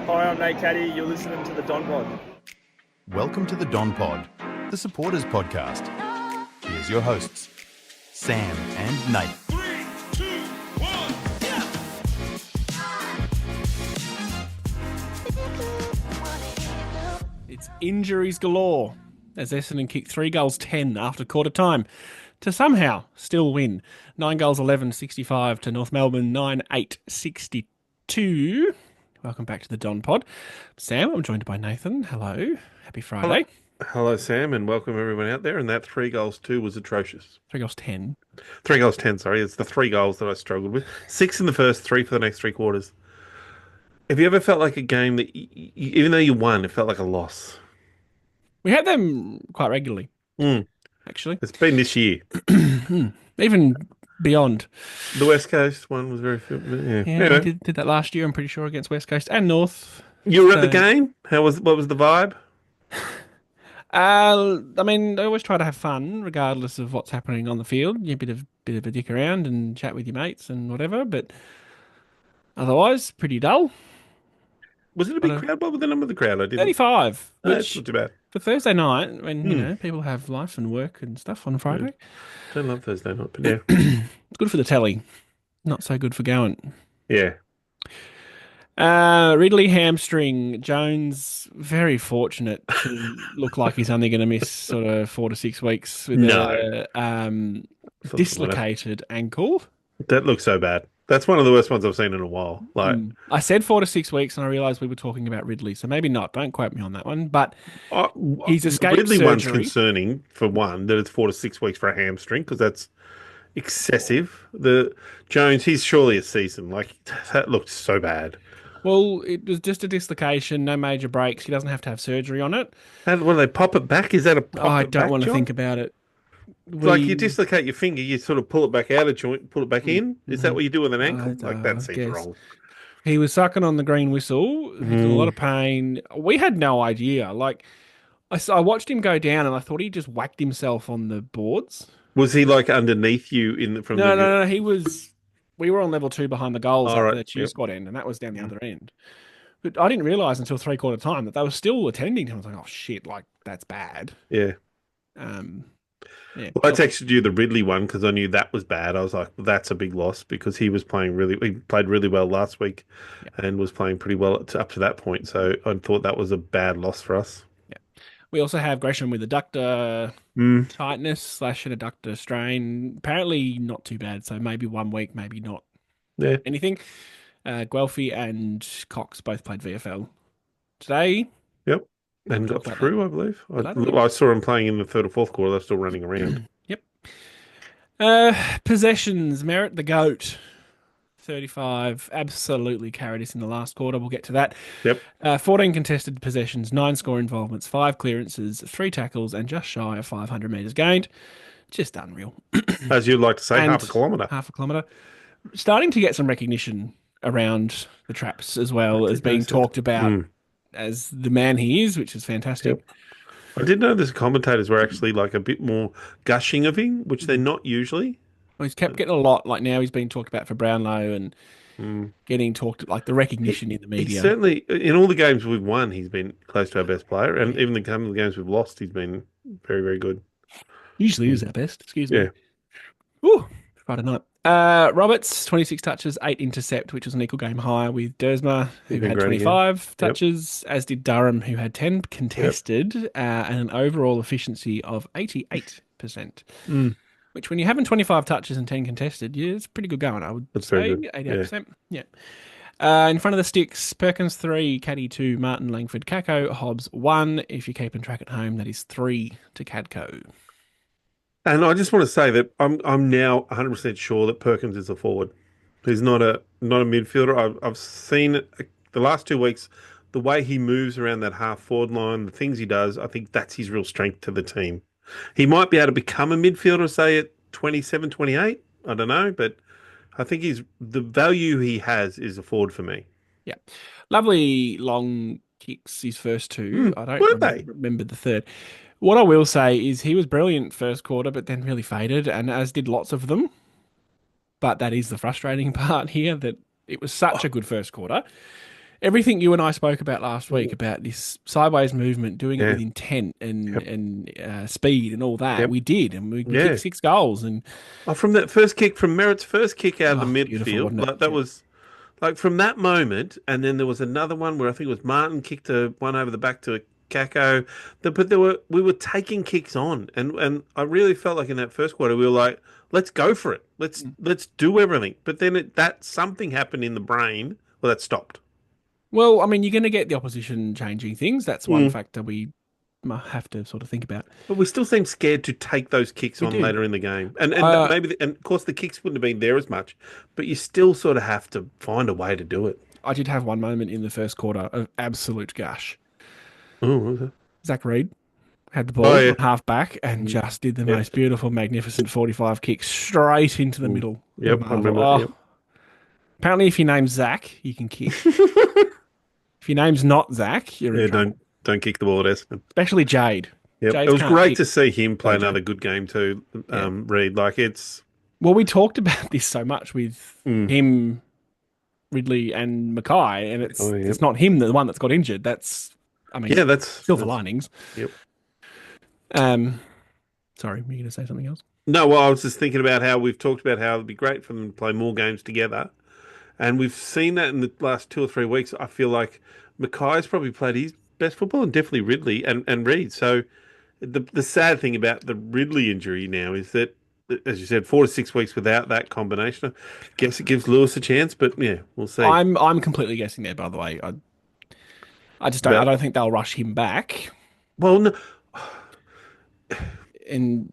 Hi, I'm Nate Caddy. You're listening to the Don Pod. Welcome to the Don Pod, the supporters podcast. Here's your hosts, Sam and Nate. 3, 2, 1, yeah! It's injuries galore as Essendon kicked 3 goals 10 after quarter time to somehow still win. 9 goals 11, 65 to North Melbourne, 9-8, 62. Welcome back to the Don Pod. Sam, I'm joined by Nathan. Hello. Happy Friday. Hello, Sam, and welcome everyone out there. And that 3 goals 2 was atrocious. 3 goals 10. 3 goals 10, sorry. It's the 3 goals that I struggled with. 6 in the first, 3 for the next 3 quarters. Have you ever felt like a game that, even though you won, it felt like a loss? We had them quite regularly, actually. It's been this year. Even beyond. The West Coast one was very... Yeah, Anyway, we did that last year, I'm pretty sure, against West Coast and North. you were at the game? What was the vibe? I mean, I always try to have fun, regardless of what's happening on the field. You bit of a dick around and chat with your mates and whatever, but otherwise, pretty dull. Was it a big crowd? What was the number of the crowd? I didn't... 35, No, that's which not too bad. for Thursday night, when you know people have life and work and stuff on Friday, Don't love Thursday night, but yeah. it's good for the telly. Not so good for going. Yeah. Ridley hamstring. Jones very fortunate to look like he's only going to miss sort of 4 to 6 weeks with a dislocated ankle. That looks so bad. That's one of the worst ones I've seen in a while. Like, I said 4 to 6 weeks, and I realised we were talking about Ridley, so maybe not. Don't quote me on that one. But he's escaped Ridley surgery. one's concerning for one that it's 4 to 6 weeks for a hamstring because that's excessive. The Jones, he's surely a season. Like that looked so bad. Well, it was just a dislocation, no major breaks. He doesn't have to have surgery on it. What do they pop it back? Is that a pop I it don't back want to job? think about it. Like you dislocate your finger, you sort of pull it back out of joint, pull it back in. Is that what you do with an ankle? Like that seems wrong. He was sucking on the green whistle. He was in a lot of pain. We had no idea. Like, I watched him go down, and I thought he just whacked himself on the boards. Was he like underneath you No. He was. We were on level 2 behind the goals at the cheer Yep. squad end, and that was down the other end. But I didn't realise until 3/4 time that they were still attending him. I was like, oh shit, like that's bad. Yeah. Yeah. Well, I texted you the Ridley one because I knew that was bad. I was like, well, that's a big loss because he played really well last week and was playing pretty well up to that point. So I thought that was a bad loss for us. Yeah. We also have Gresham with adductor tightness / an adductor strain. Apparently not too bad. So maybe 1 week, maybe not anything. Guelphy and Cox both played VFL today. Yep. And got through, I believe. I saw him playing in the 3rd or 4th quarter. They're still running around. Yep. Possessions, Merritt the GOAT. 35 absolutely carried us in the last quarter. We'll get to that. Yep. 14 contested possessions, 9 score involvements, 5 clearances, 3 tackles, and just shy of 500 metres gained. Just unreal. As you'd like to say, And half a kilometre. Half a kilometre. Starting to get some recognition around the traps as well as being talked about as the man he is, which is fantastic. Yep. I did know the commentators were actually like a bit more gushing of him, which they're not usually. Well, he's kept getting a lot. Like now he's being talked about for Brownlow and getting talked like the recognition in the media. He's certainly, in all the games we've won, he's been close to our best player. And even the games we've lost, he's been very, very good. Usually is our best. Excuse me. Yeah. Ooh, Friday night. Roberts, 26 touches, 8 intercept, which was an equal game high with Dersma, who had 25 touches, as did Durham, who had 10 contested, and an overall efficiency of 88%. Which, when you're having 25 touches and 10 contested, it's pretty good going, I would say. 88%. Yeah. In front of the sticks, Perkins 3, Caddy 2, Martin, Langford, Kako, Hobbs 1. If you're keeping track at home, that is 3 to Cadco. And I just want to say that I'm now 100% sure that Perkins is a forward. He's not a midfielder. I've seen it the last 2 weeks, the way he moves around that half forward line, the things he does, I think that's his real strength to the team. He might be able to become a midfielder, say at 27, 28. I don't know, but I think the value he has is a forward for me. Yeah. Lovely long kicks, his first 2. I don't remember the third. What I will say is he was brilliant first quarter, but then really faded, and as did lots of them. But that is the frustrating part here, that it was such a good first quarter. everything you and I spoke about last week about this sideways movement, doing it Yeah. with intent and Yep. speed and all that, Yep. we did, and we Yeah. kicked 6 goals. And Oh, from that first kick, from Merritt's first kick out of the beautiful, midfield, wasn't it? like that was like from that moment, and then there was another one where I think it was Martin kicked one over the back to Kako. But we were taking kicks on, and I really felt like in that first quarter we were like, let's go for it, let's do everything. But then that something happened in the brain, well, that stopped. Well, I mean, you're going to get the opposition changing things. That's one Mm. factor we have to sort of think about. But we still seem scared to take those kicks We on do. later in the game, and Uh, maybe and of course the kicks wouldn't have been there as much, but you still sort of have to find a way to do it. I did have one moment in the first quarter of absolute gush. Oh, okay. Zach Reed had the ball Oh, yeah. on half back and just did the Yep. most beautiful, magnificent 45 kick straight into the middle. Yep, of I Marvel. remember. Oh, Yep. apparently, if your name's Zach, you can kick. If your name's not Zach, you're Yeah, in trouble. don't kick the ball at Essendon. Especially Jade. Yep. Jade It was can't great kick. to see him play Jade. another good game too. Yeah. Reed, like it's Well, we talked about this so much with Mm. him, Ridley, and Mackay, and Oh, yeah. it's not him the one that's got injured. That's, I mean, yeah, that's silver linings. Yep. Sorry, were you going to say something else? No, well, I was just thinking about how we've talked about how it'd be great for them to play more games together, and we've seen that in the last 2 or 3 weeks. I feel like Mackay's probably played his best football, and definitely Ridley and Reed. So the sad thing about the Ridley injury now is that, as you said, 4 to 6 weeks without that combination. I guess it gives Lewis a chance, but yeah, we'll see. I'm completely guessing there. By the way, I just don't. I But- don't think they'll rush him back. Well, no, And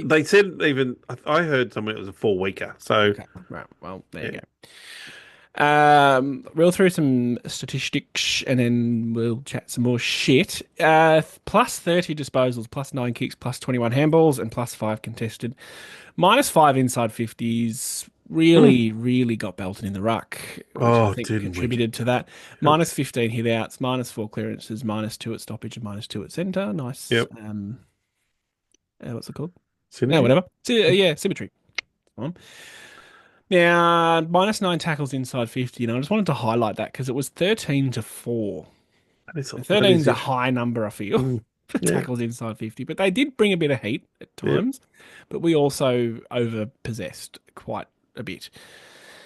they said even I heard somewhere it was a 4-weeker. So okay, right. Well, there you go. We'll through some statistics and then we'll chat some more shit. Plus 30 disposals, plus 9 kicks, plus 21 handballs, and plus 5 contested. Minus 5 inside 50s. Really got belted in the ruck, which I think didn't we? contributed to that. Minus 15 hit outs, minus 4 clearances, minus 2 at stoppage, and minus 2 at centre. Nice. Yep. What's it called? Sydney? No, whatever. Yeah, symmetry. On. Now, minus 9 tackles inside 50, and I just wanted to highlight that because it was 13 to 4. That is- 13 is that a high number, I feel, for Yeah. tackles inside 50, but they did bring a bit of heat at times, but we also over-possessed quite a bit.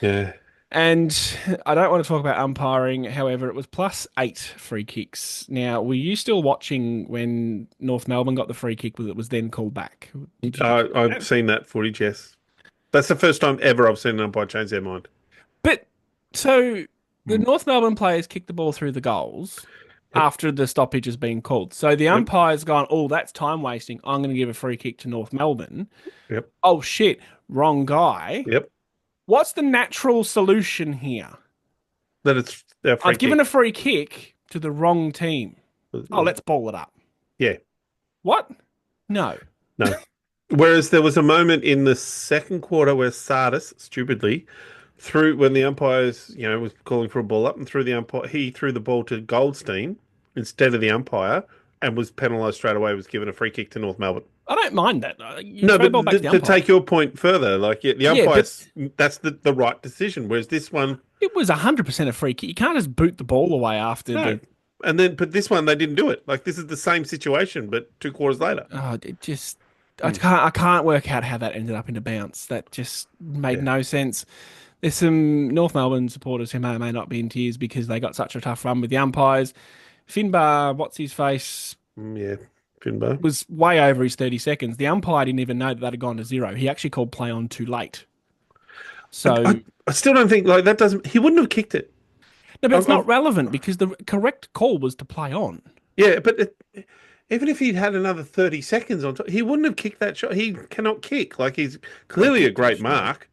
Yeah. And I don't want to talk about umpiring. However, it was plus 8 free kicks. Now, were you still watching when North Melbourne got the free kick that was then called back? Did you- I've seen that footage, yes. That's the first time ever I've seen an umpire change their mind. But so the North Melbourne players kicked the ball through the goals after the stoppage has been called. So the umpire's gone, oh, that's time wasting. I'm going to give a free kick to North Melbourne. Yep. Oh, shit. Wrong guy. Yep. What's the natural solution here? That it's their free I've given kick. a free kick to the wrong team. Oh, let's ball it up. Yeah. What? No. No. Whereas there was a moment in the second quarter where Sardis, stupidly, threw when the umpires, was calling for a ball up and threw the umpire, he threw the ball to Goldstein instead of the umpire and was penalised straight away, was given a free kick to North Melbourne. I don't mind that. You No, throw the but ball back to the to umpire. take your point further, like the Yeah, umpires, that's the right decision. Whereas this one, It was 100% a free kick. You can't just boot the ball away after no. But this one they didn't do it. Like this is the same situation, but 2 quarters later. Oh, it just I can't work out how that ended up in a bounce. That just made no sense. There's some North Melbourne supporters who may or may not be in tears because they got such a tough run with the umpires. Finbar, what's his face, Yeah, Finbar. was way over his 30 seconds. The umpire didn't even know that had gone to 0. He actually called play on too late. So I still don't think like that doesn't. He wouldn't have kicked it. no, but it's not relevant because the correct call was to play on. Yeah, but even if he'd had another 30 seconds on top, he wouldn't have kicked that shot. He cannot kick. Like he's clearly a great mark,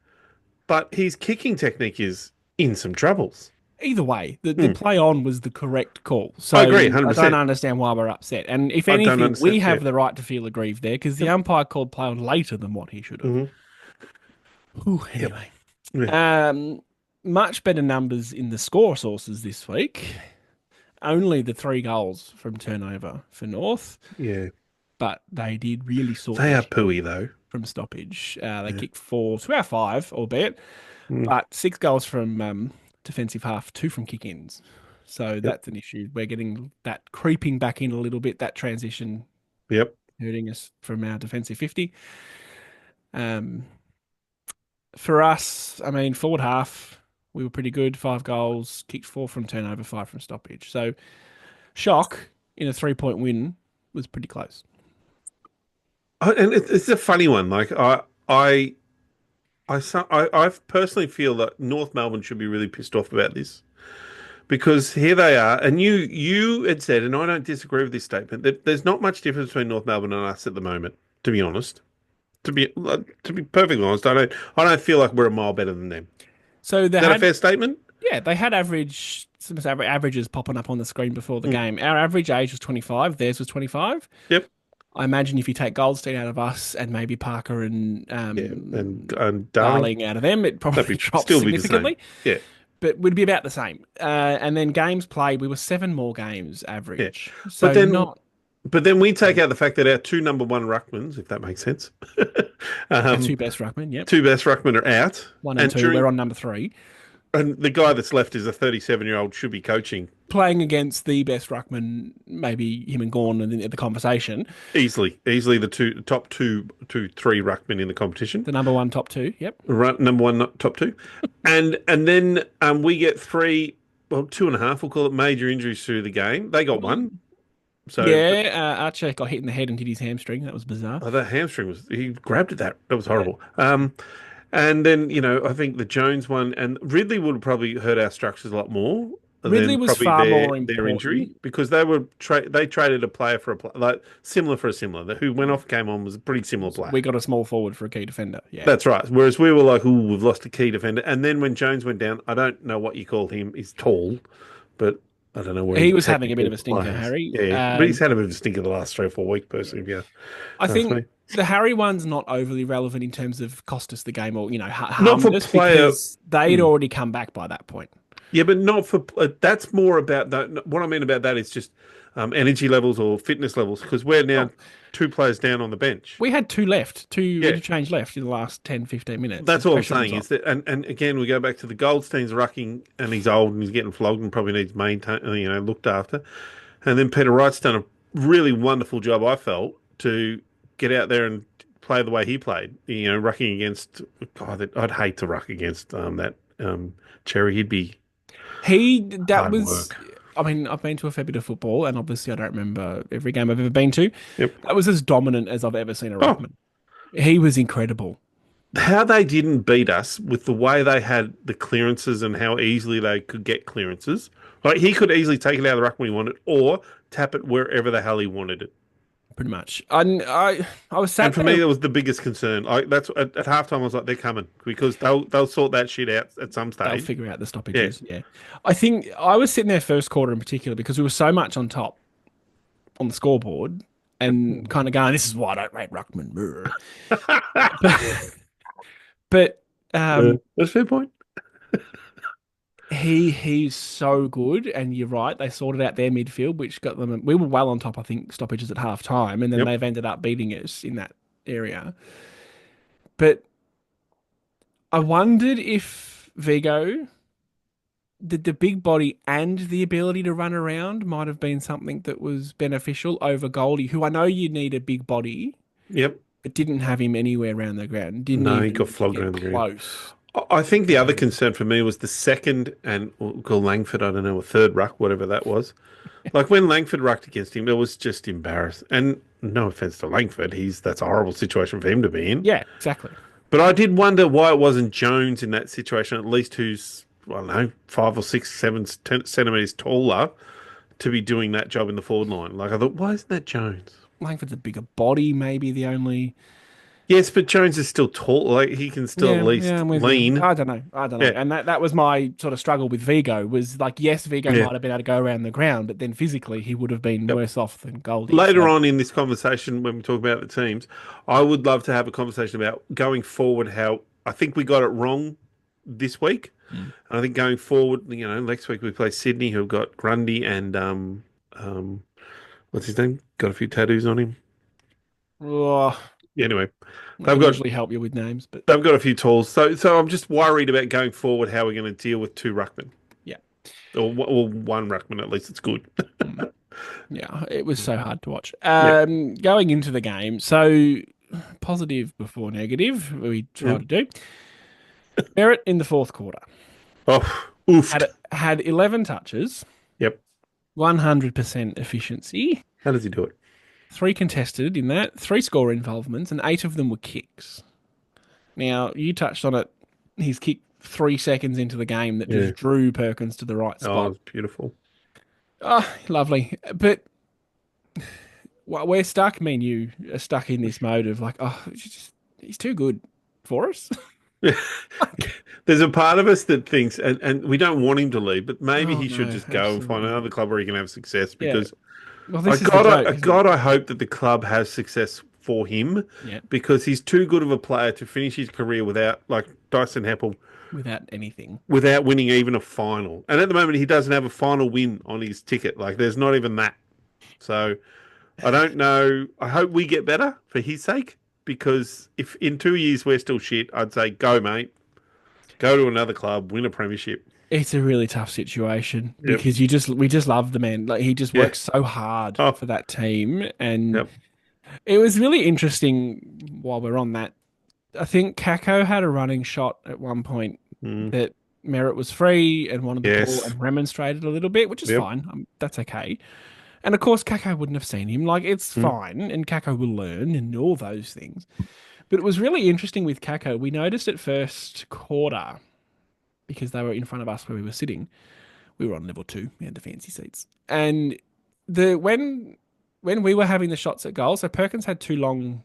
but his kicking technique is in some troubles. Either way, the play on was the correct call. So I agree, 100%. I don't understand why we're upset. And if I don't anything, understand, we have the right to feel aggrieved there because the umpire called play on later than what he should have. Anyway, much better numbers in the score sources this week. Only the 3 goals from turnover for North, Yeah, but they did really sort they are pooey though. from stoppage. They kicked 4 to our 5, albeit, but 6 goals from defensive half, 2 from kick-ins. So that's an issue. We're getting that creeping back in a little bit, that transition Yep. hurting us from our defensive 50. For us, I mean, forward half, we were pretty good. 5 goals, kicked 4 from turnover, 5 from stoppage. So shock in a 3-point win was pretty close. And it's a funny one. Like I personally feel that North Melbourne should be really pissed off about this because here they are, and you had said, and I don't disagree with this statement, that there's not much difference between North Melbourne and us at the moment. To be honest, to be perfectly honest, I don't feel like we're a mile better than them. So Is that a fair statement? Yeah, they had some averages popping up on the screen before the game. Our average age was 25. Theirs was 25. Yep. I imagine if you take Goldstein out of us and maybe Parker and and Darling out of them, it probably drops significantly. Yeah. But would be about the same. And then games played, we were 7 more games average. Yeah. So But then we take out the fact that our 2 number 1 ruckmans, if that makes sense. our 2 best ruckmen, yep. 2 best ruckmen are out. 1 and 2, we're on number 3. And the guy that's left is a 37-year-old should be coaching. Playing against the best ruckman, maybe him and Gorn in the conversation. Easily the top 3 ruckmen in the competition. The number 1, top 2, yep. Number 1, top 2. and then we get 3, 2.5, we'll call it, major injuries through the game. They got 1. So Archer got hit in the head and hit his hamstring. That was bizarre. Oh, that hamstring he grabbed at that. That was horrible. Yeah. And then, I think the Jones one and Ridley would have probably hurt our structures a lot more. Ridley was far more important. Their injury because they traded a player for a player, like similar for a similar. Who went off, came on, was a pretty similar player. We got a small forward for a key defender. Yeah, that's right. Whereas we were like, we've lost a key defender. And then when Jones went down, I don't know what you called him. He's tall, but I don't know where he was having a bit of a stinker, Harry. Yeah, but he's had a bit of a stinker the last 3 or 4 weeks, personally. Yeah, I think the Harry one's not overly relevant in terms of cost us the game or not for players. They'd already come back by that point. Yeah, but not for. That's more about that. What I mean about that is just energy levels or fitness levels because we're now 2 players down on the bench. We had 2 left, 2 interchange left in the last 10, 15 minutes. That's all I'm saying is that, and again, we go back to the Goldstein's rucking and he's old and he's getting flogged and probably needs maintained, looked after. And then Peter Wright's done a really wonderful job, I felt, to get out there and play the way he played. Rucking against, God, I'd hate to ruck against that Cherry. He'd be hard work. I mean, I've been to a fair bit of football, and obviously I don't remember every game I've ever been to. Yep. That was as dominant as I've ever seen a ruckman. He was incredible. How they didn't beat us with the way they had the clearances and how easily they could get clearances. Like, he could easily take it out of the ruck when he wanted or tap it wherever the hell he wanted it. Pretty much. I was sad. And for me, that was the biggest concern. That's at halftime. I was like, they're coming because they'll sort that shit out at some stage. They'll figure out the stoppages. Yeah. I think I was sitting there first quarter in particular because we were so much on top on the scoreboard and kind of going, "This is why I don't rate ruckman." but that's a fair point. He's so good, and you're right. They sorted out their midfield, which got them. We were well on top, I think, stoppages at half time, and then they've ended up beating us in that area. But I wondered if Vigo, the big body and the ability to run around might have been something that was beneficial over Goldie, who I know you need a big body. Yep. But didn't have him anywhere around the ground. He got flogged around the ground. I think the other concern for me was the second and we'll call Langford, I don't know, a third ruck, whatever that was. Like when Langford rucked against him, it was just embarrassing. And no offense to Langford, that's a horrible situation for him to be in. Yeah, exactly. But I did wonder why it wasn't Jones in that situation, at least who's, I don't know, 5 or 6, 7 centimetres taller to be doing that job in the forward line. Like I thought, why isn't that Jones? Langford's a bigger body, maybe the only... Yes, but Jones is still tall. Like he can still at least lean. I don't know. And that was my sort of struggle with Vigo. Was like, yes, Vigo might have been able to go around the ground, but then physically he would have been worse off than Goldie. Later on in this conversation, when we talk about the teams, I would love to have a conversation about going forward. How I think we got it wrong this week. And I think going forward, next week we play Sydney, who've got Grundy and what's his name? Got a few tattoos on him. Oh. Anyway, they've usually help you with names, but they've got a few tools. So I'm just worried about going forward how we're going to deal with 2 ruckmen. Yeah. or one ruckman at least. It's good. Yeah, it was so hard to watch. Yeah. Going into the game, so positive before negative, we try to do. Merritt in the fourth quarter Oh, oofed. had 11 touches, Yep. 100% efficiency, How does he do it? 3 contested in that, 3 score involvements, and 8 of them were kicks. Now, you touched on it. He's kicked 3 seconds into the game that just drew Perkins to the right Oh, spot. it's beautiful. Oh, lovely. But we're stuck, me and you are stuck in this mode of like, he's too good for us. There's a part of us that thinks, and we don't want him to leave, but maybe he should just go and absolutely. find another club where he can have success because Well, this is the joke, isn't it? I hope that the club has success for him because he's too good of a player to finish his career without, like Dyson Heppel, without anything. without winning even a final. And at the moment, he doesn't have a final win on his ticket. Like, there's not even that. So I don't know. I hope we get better for his sake because if in 2 years we're still shit, I'd say go, mate. Go to another club, win a premiership. It's a really tough situation because we just love the man. Like he just works so hard for that team, and it was really interesting. While we're on that, I think Kako had a running shot at one point that Merritt was free and wanted the ball and remonstrated a little bit, which is fine. That's okay. And of course, Kako wouldn't have seen him. Like it's fine, and Kako will learn and all those things. But it was really interesting with Kako. We noticed at first quarter, because they were in front of us where we were sitting, we were on level 2. We had the fancy seats. And when we were having the shots at goal, so Perkins had 2 long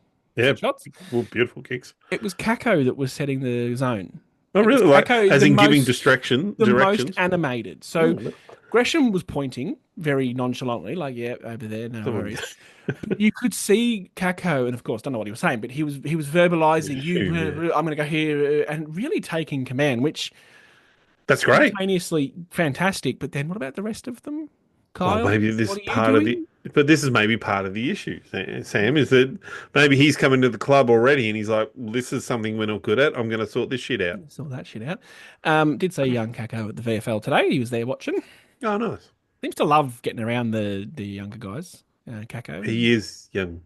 shots. Well, beautiful kicks. It was Kako that was setting the zone. Oh, really? Like, as in giving directions? The most animated. So Gresham was pointing very nonchalantly, like, yeah, over there, no worries. You could see Kako, and of course, don't know what he was saying, but he was verbalizing, I'm going to go here, and really taking command, which that's great. Simultaneously fantastic. But then what about the rest of them? Kyle, well, maybe this is part of the, but this is maybe part of the issue, Sam, is that maybe he's coming to the club already and he's like, well, this is something we're not good at. I'm going to sort this shit out. Sort that shit out. Did see young Kako at the VFL today. He was there watching. Oh, nice. Seems to love getting around the younger guys. Kako. He is young.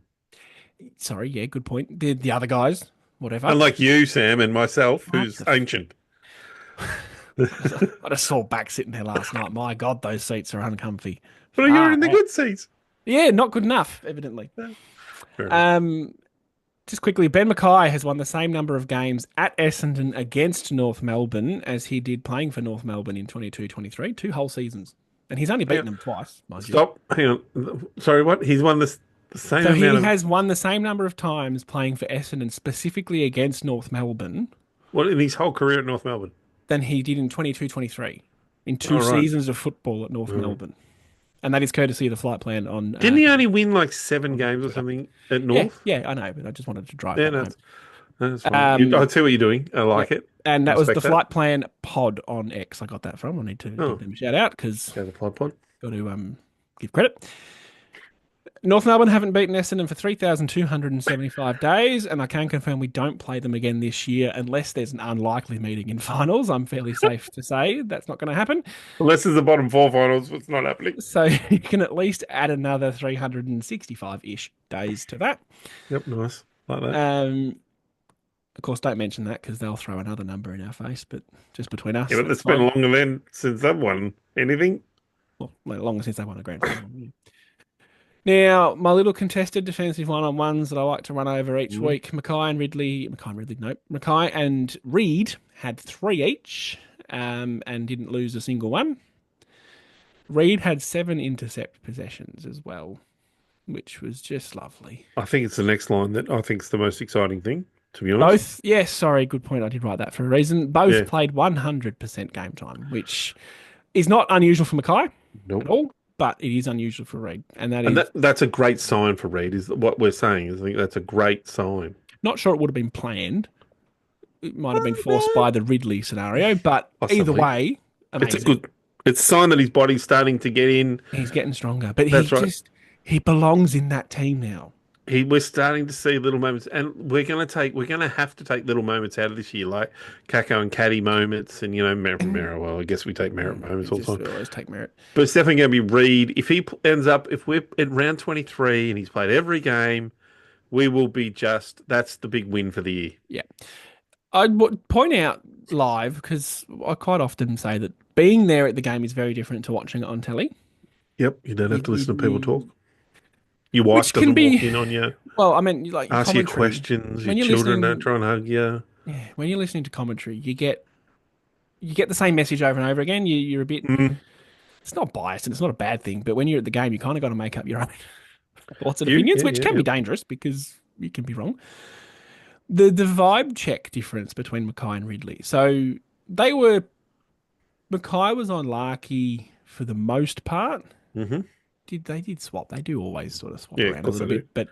Sorry, yeah, good point. The other guys, whatever. Unlike you, Sam, and myself, who's ancient. I just saw back sitting there last night. My God, those seats are uncomfy. But you're in the good seats. Yeah, not good enough, evidently. Just quickly, Ben Mackay has won the same number of games at Essendon against North Melbourne as he did playing for North Melbourne in 22-23, 2 whole seasons. And he's only beaten them twice, mind you. Stop. Hang on. Sorry, what? He's won the same amount So he has won the same number of times playing for Essendon, specifically against North Melbourne. What, in his whole career at North Melbourne? Than he did in 22-23, in 2 seasons of football at North Melbourne. And that is courtesy of the flight plan on... Didn't he only win like 7 games or something at North? Yeah, I know, but I just wanted to drive that home. That's fine. I see what you're doing. I like it. And that was the flight plan pod on X. I got that from. I need to give them a shout out because... Go the flight pod. Got to give credit. North Melbourne haven't beaten Essendon for 3,275 days, and I can confirm we don't play them again this year unless there's an unlikely meeting in finals. I'm fairly safe to say that's not going to happen. Unless there's the bottom 4 finals, it's not happening. So you can at least add another 365-ish days to that. Yep, nice. Like that. Of course, don't mention that because they'll throw another number in our face, but just between us. Yeah, but it's been longer than since they've won anything. Well, longer since they won a grand final. Now, my little contested defensive one-on-ones that I like to run over each week, Mackay and Reed had 3 each and didn't lose a single one. Reed had 7 intercept possessions as well, which was just lovely. I think it's the next line that I think is the most exciting thing, to be honest. Both, yes, sorry, good point. I did write that for a reason. Both played 100% game time, which is not unusual for Mackay at all. But it is unusual for Reed. And that's a great sign for Reed, is what we're saying. I think that's a great sign. Not sure it would have been planned. It might have been forced by the Ridley scenario, but either way, amazing. It's a sign that his body's starting to get in. He's getting stronger. But he belongs in that team now. we're starting to see little moments, and we're gonna have to take little moments out of this year, like Kako and Caddy moments, and Merritt. Well, I guess we take Merritt moments all the time, We always take merit. but it's definitely going to be Reed. If he ends up, if we're at round 23 and he's played every game, we will be that's the big win for the year. Yeah. I would point out live, because I quite often say that being there at the game is very different to watching it on telly. Yep, you don't have to listen to people talk. You- Your wife which can doesn't be, walk in on you, well, I mean, like ask you commentary. questions. Your When you're children don't listening, try and hug you. yeah, when you're listening to commentary, you get the same message over and over again. You're a bit, Mm. it's not biased and it's not a bad thing, but when you're at the game, you kind of got to make up your own thoughts and You, opinions, yeah, which yeah, can be yeah. dangerous because you can be wrong. The vibe check difference between Mackay and Ridley. So Mackay was on Larky for the most part. Mm-hmm. They did swap. They do always sort of swap Yeah, of around a course little they do. bit. But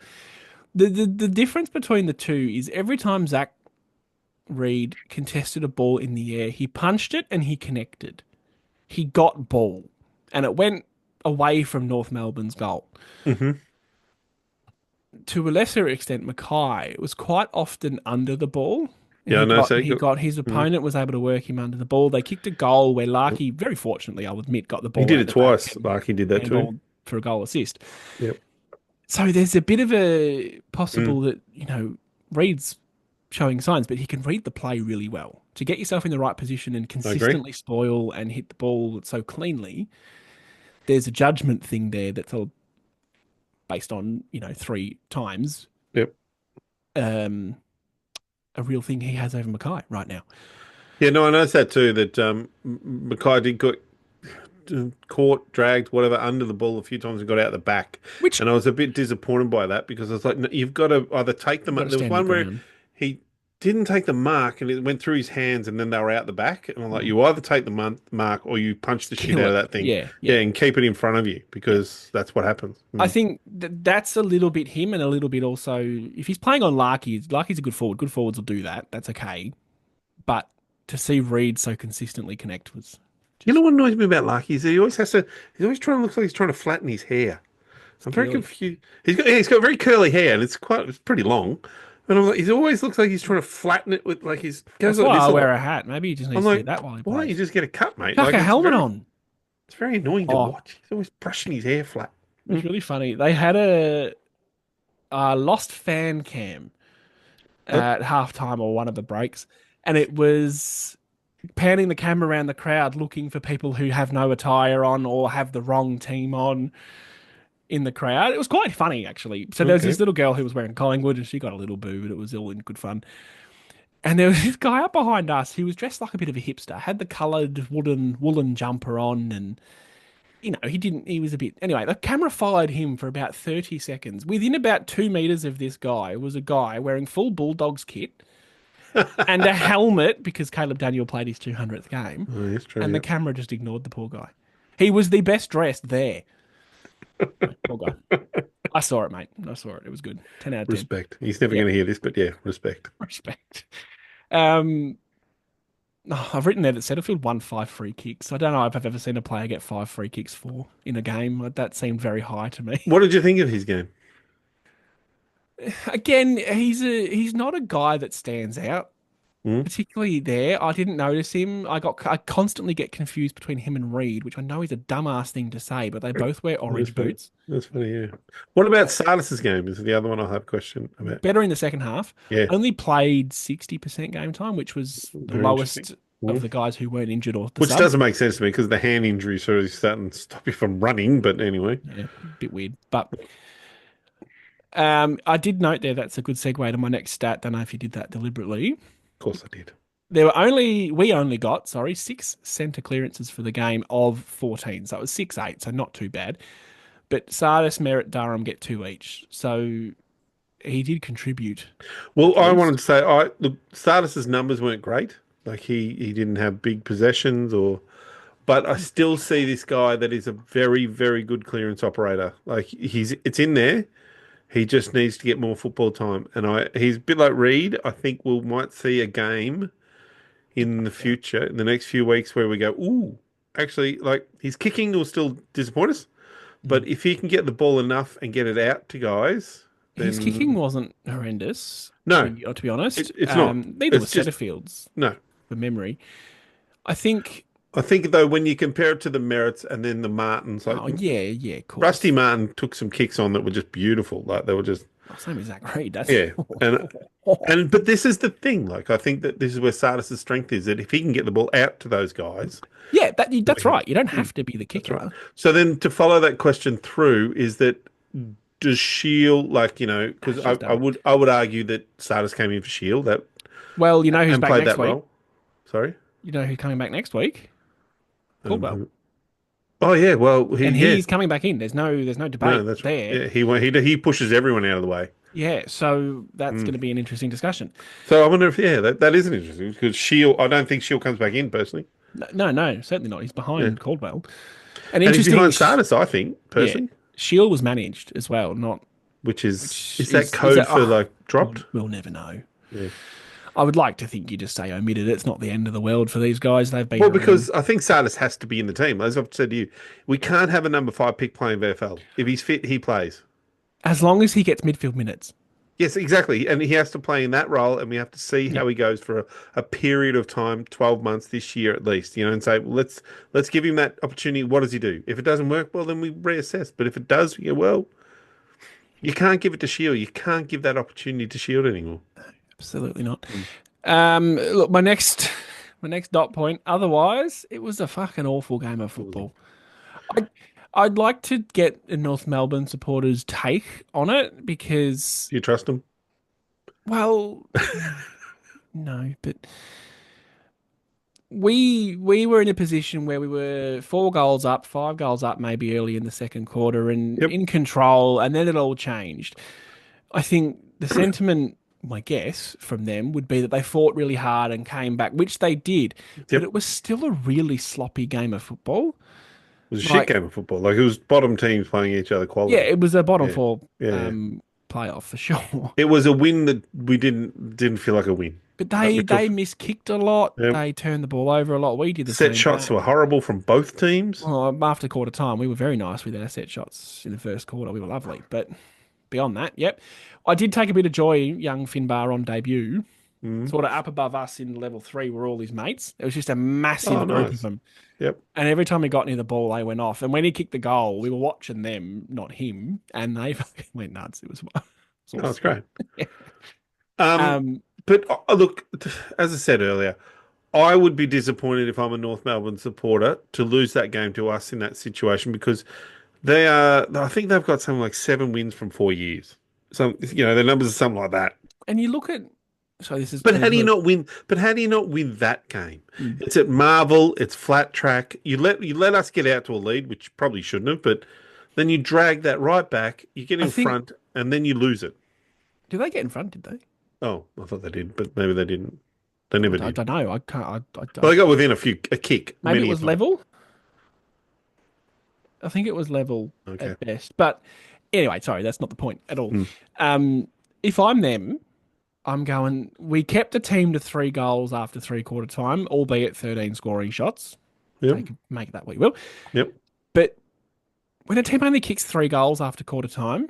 the difference between the two is every time Zach Reed contested a ball in the air, he punched it and he connected. He got ball. And it went away from North Melbourne's goal. Mm-hmm. To a lesser extent, Mackay was quite often under the ball. And Yeah, I know. So he got his mm. opponent was able to work him under the ball. They kicked a goal where Larky, very fortunately, I'll admit, got the ball. He did out it the twice. back and Like he did that too. handballed for a goal assist. Yep. So there's a bit of a Mm. possible that, Reed's showing signs, but he can read the play really well. To get yourself in the right position and consistently spoil and hit the ball so cleanly, there's a judgment thing there that's all based on, 3 times. Yep. A real thing he has over Mackay right now. Yeah, no, I noticed that too. That Mackay did get caught, dragged, whatever, under the ball a few times and got out the back. Which And I was a bit disappointed by that because I was like, no, you've got to either take the mark. There was one where he didn't take the mark and it went through his hands and then they were out the back. And I'm like, you either take the mark or you punch the shit out of that thing. Yeah, and keep it in front of you because that's what happens. I think that's a little bit him and a little bit also, if he's playing on Larky's a good forward. Good forwards will do that. That's okay. But to see Reed so consistently connect was... You know what annoys me about Larky is that he's always trying to look like he's trying to flatten his hair. I'm very confused. He's got very curly hair and it's pretty long. And I'm like, he always looks like he's trying to flatten it with like his. That's like why this I a wear lot. a hat. Maybe he just needs I'm to like, get that while he why don't you plays. just get a cut, mate? Chuck a helmet on. It's very annoying to watch. He's always brushing his hair flat. It was really funny. They had a lost fan cam at halftime or one of the breaks, and it was panning the camera around the crowd looking for people who have no attire on or have the wrong team on in the crowd. It was quite funny, actually. So there was this little girl who was wearing Collingwood and she got a little boo, but it was all in good fun. And there was this guy up behind us. He was dressed like a bit of a hipster, had the coloured woolen jumper on, and he was a bit. Anyway, the camera followed him for about 30 seconds. Within about 2 meters of this guy was a guy wearing full Bulldogs kit and a helmet because Caleb Daniel played his 200th game. Oh, that's true, and the camera just ignored the poor guy. He was the best dressed there. Poor guy. I saw it, mate. I saw it. It was good. 10 out of 10. Respect. He's never going to hear this, but yeah, respect. Respect. I've written there that Setterfield won 5 free kicks. I don't know if I've ever seen a player get 5 free kicks in a game. That seemed very high to me. What did you think of his game? Again, he's not a guy that stands out, particularly there. I didn't notice him. I constantly get confused between him and Reed, which I know is a dumbass thing to say, but they both wear orange boots. That's funny, yeah. What about Sardis's game? Is the other one I have a question about? Better in the second half. Yeah. Only played 60% game time, which was the Very lowest of the guys who weren't injured or Which doesn't make sense to me because the hand injury sort of starting to stop you from running, but anyway. Yeah, a bit weird. But I did note there that's a good segue to my next stat. Don't know if you did that deliberately. Of course I did. We only got 6 centre clearances for the game of 14. So it was 6-8, so not too bad. But Sardis, Merritt, Durham get 2 each. So he did contribute. Well, I wanted to say, look, Sardis's numbers weren't great. Like he didn't have big possessions but I still see this guy that is a very, very good clearance operator. Like it's in there. He just needs to get more football time. And he's a bit like Reed. I think we might see a game in the future, in the next few weeks, where we go, ooh, actually, like his kicking will still disappoint us. But if he can get the ball enough and get it out to guys, His kicking wasn't horrendous. No, to be honest, it's not. Neither It's was just Setterfield's, no. for memory. I think. Though when you compare it to the Merritts and then the Martins, like yeah, of course. Rusty Martin took some kicks on that were just beautiful. Like they were just Same as Zach Reid. That's but this is the thing. Like I think that this is where Sardis' strength is, that if he can get the ball out to those guys. Yeah, that's right. You don't have to be the kicker. Right. So then to follow that question through is that does Shield because I would argue that Sardis came in for Shield who's back played next that week. role. Sorry, you know who's coming back next week? Caldwell. Oh yeah, well he's coming back in. There's no debate that's there. Yeah, he pushes everyone out of the way. Yeah, so that's going to be an interesting discussion. So I wonder if that is an interesting because Shield. I don't think Shield comes back in personally. No, certainly not. He's behind Caldwell. And he's behind Sardis, I think personally. Yeah. Shield was managed as well, not is that code for dropped? We'll never know. Yeah. I would like to think you just say omitted. It's not the end of the world for these guys. They've been because I think Sardis has to be in the team. As I've said to you, we can't have a number 5 pick playing VFL. If he's fit, he plays. As long as he gets midfield minutes. Yes, exactly. And he has to play in that role, and we have to see how he goes for a period of time, 12 months this year at least, and say, well, let's give him that opportunity. What does he do? If it doesn't work, well, then we reassess. But if it does, you can't give it to Shield. You can't give that opportunity to Shield anymore. Absolutely not. Look, my next dot point. Otherwise, it was a fucking awful game of football. I'd like to get a North Melbourne supporters' take on it because you trust them. Well, no, but we were in a position where we were 4 goals up, 5 goals up, maybe early in the second quarter, and in control, and then it all changed. I think the sentiment, my guess from them, would be that they fought really hard and came back, which they did. But it was still a really sloppy game of football. It was a shit game of football. Like it was bottom teams playing each other quality. Yeah, it was a bottom 4 playoff for sure. It was a win that we didn't feel like a win. But they miskicked a lot. Yep. They turned the ball over a lot. We did the same. Set shots were horrible from both teams. Well, after quarter time, we were very nice with our set shots in the first quarter. We were lovely. But beyond that, I did take a bit of joy, young Finbar on debut. Sort of up above us in level 3 were all his mates. It was just a massive group of them. Yep. And every time he got near the ball, they went off. And when he kicked the goal, we were watching them, not him, and they fucking went nuts. It was awesome. That's great. But look, as I said earlier, I would be disappointed if I'm a North Melbourne supporter to lose that game to us in that situation because I think they've got something like 7 wins from 4 years. So, their numbers are something like that. And you look at, But how do you not win? But how do you not win that game? It's at Marvel. It's flat track. You let us get out to a lead, which probably shouldn't have. But then you drag that right back. You get in front, and then you lose it. Did they get in front? Did they? Oh, I thought they did, but maybe they didn't. They never did. I don't know. I can't. Well, they got within a kick. Maybe it was level. I think it was level at best. But anyway, sorry, that's not the point at all. If I'm them, I'm going, we kept the team to 3 goals after 3/4 time, albeit 13 scoring shots. Yep. Make it that what you will. Yep. But when a team only kicks 3 goals after quarter time,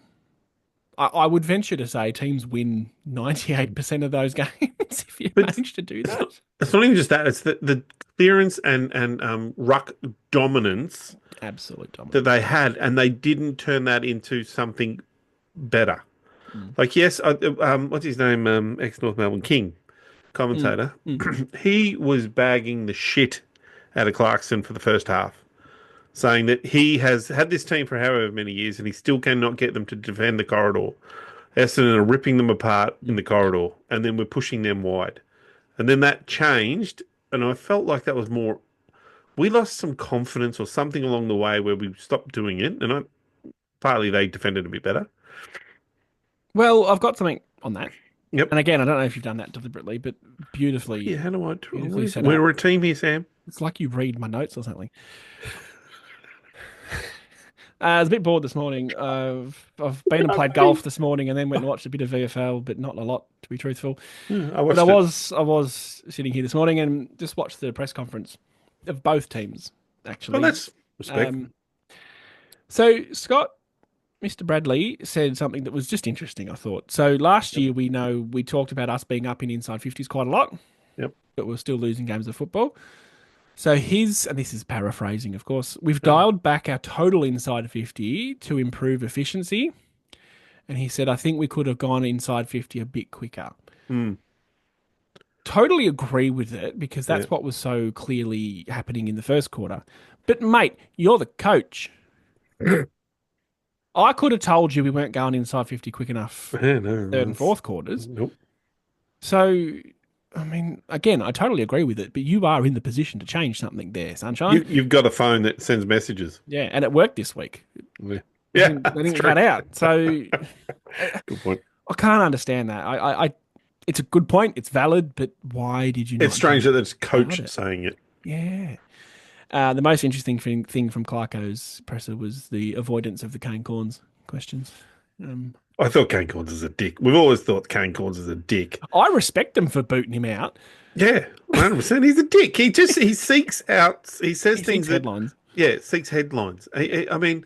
I would venture to say teams win 98% of those games if you manage to do that. It's not even just that. It's the clearance and ruck dominance. Absolute dominance. That they had, and they didn't turn that into something better. Like, yes, what's his name? Ex-North Melbourne King, commentator. He was bagging the shit out of Clarkson for the first half, saying that he has had this team for however many years and he still cannot get them to defend the corridor. Essendon are ripping them apart in the corridor, and then we're pushing them wide. And then that changed, and I felt like that was more... We lost some confidence or something along the way where we stopped doing it, and partly they defended a bit better. Well, I've got something on that. Yep. And again, I don't know if you've done that deliberately, but beautifully. Yeah, how do I do it? We're a team here, Sam. It's like you read my notes or something. I was a bit bored this morning. I've been and played golf this morning, and then went and watched a bit of VFL, but not a lot, to be truthful. I was sitting here this morning and just watched the press conference of both teams. Actually, Well, that's respect. So Scott Mr. Bradley said something that was just interesting, I thought. So last year, we talked about us being up in inside 50s quite a lot, Yep. but we're still losing games of football. So and this is paraphrasing, of course, we've dialed back our total inside 50 to improve efficiency. And he said, I think we could have gone inside 50 a bit quicker. Totally agree with it because that's what was so clearly happening in the first quarter. But, mate, you're the coach. I could have told you we weren't going inside 50 quick enough third and fourth quarters. Nope. So, I mean, again, I totally agree with it, but you are in the position to change something there, sunshine. You've got a phone that sends messages. Yeah, and it worked this week. Yeah, They didn't cut out. So, good point. I can't understand that. It's a good point. It's valid, but why did you not? It's strange that it's coach it? saying it. Yeah. The most interesting thing from Clarko's presser was the avoidance of the Kane Corns questions. I thought Kane Corns is a dick. We've always thought Kane Corns is a dick. I respect him for booting him out. Yeah, 100%. He's a dick. He seeks out. He says He things seeks headlines. Seeks headlines. I mean,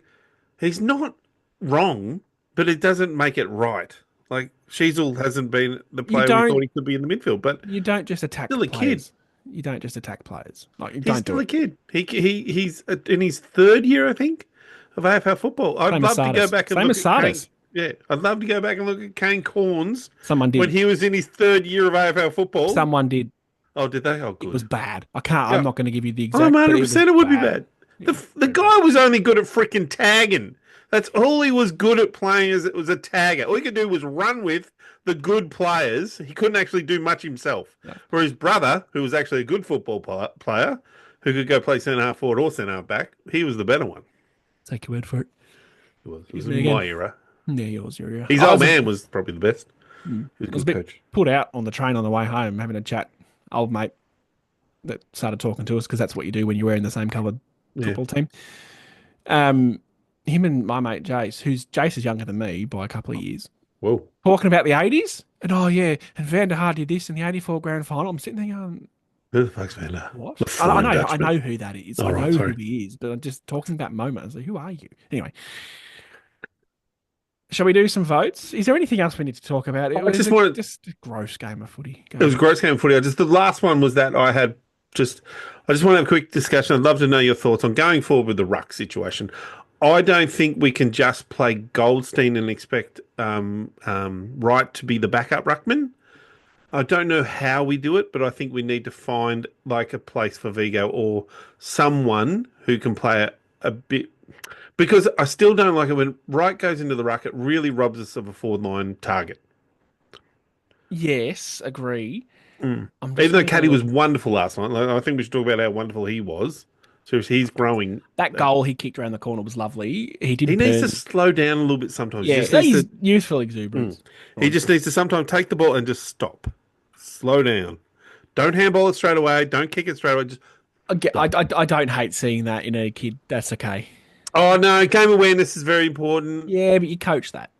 he's not wrong, but it doesn't make it right. Like Sheasel hasn't been the player we thought he could be in the midfield, but you don't just attack. Still a players. kid. You don't just attack players. Like He's still a kid. He's in his third year, I think, of AFL football. I'd love to go back and look at Sardis. Yeah, I'd love to go back and look at Kane Corns. Someone did when he was in his third year of AFL football. Someone did. Oh, did they? Oh, good. It was bad. I can't. Yeah. I'm not going to give you the exact. 100% it would be bad. The guy was only good at freaking tagging. That's all he was good at playing. As it was a tagger. All he could do was run with the good players. He couldn't actually do much himself. No. For his brother, who was actually a good football player, who could go play centre half forward or centre half back, he was the better one. Take your word for it. It was in my era. Yeah, yours, your era. His old man was probably the best. He was a I was good a bit coach. put out on the train on the way home, having a chat. Old mate that started talking to us because that's what you do when you're wearing the same coloured football team. Him and my mate Jace, Jace is younger than me by a couple of years. Whoa. Talking about the 80s. And and Van der Haar did this in the 84 grand final. I'm sitting there going, Who the fuck's Van der Haar? what? The I fine know Dutchman. who that is. Oh, I right, know sorry. who he is, but I'm just talking that moment. I was like, who are you? Anyway. Shall we do some votes? Is there anything else we need to talk about? I just wanted... Just a gross game of footy. It was a gross game of footy. The last one was that I just want to have a quick discussion. I'd love to know your thoughts on going forward with the Ruck situation. I don't think we can just play Goldstein and expect Wright to be the backup ruckman. I don't know how we do it, but I think we need to find like a place for Vigo or someone who can play a bit. Because I still don't like it when Wright goes into the ruck. It really robs us of a forward line target. Yes, agree. Even though Caddy was wonderful last night, like, I think we should talk about how wonderful he was. So he's growing. That goal he kicked around the corner was lovely. He needs to slow down a little bit sometimes. Yeah, he's youthful exuberance. He just needs to sometimes take the ball and just stop. Slow down. Don't handball it straight away. Don't kick it straight away. Just I don't hate seeing that in a kid. That's okay. Oh, no. Game awareness is very important. Yeah, but you coach that.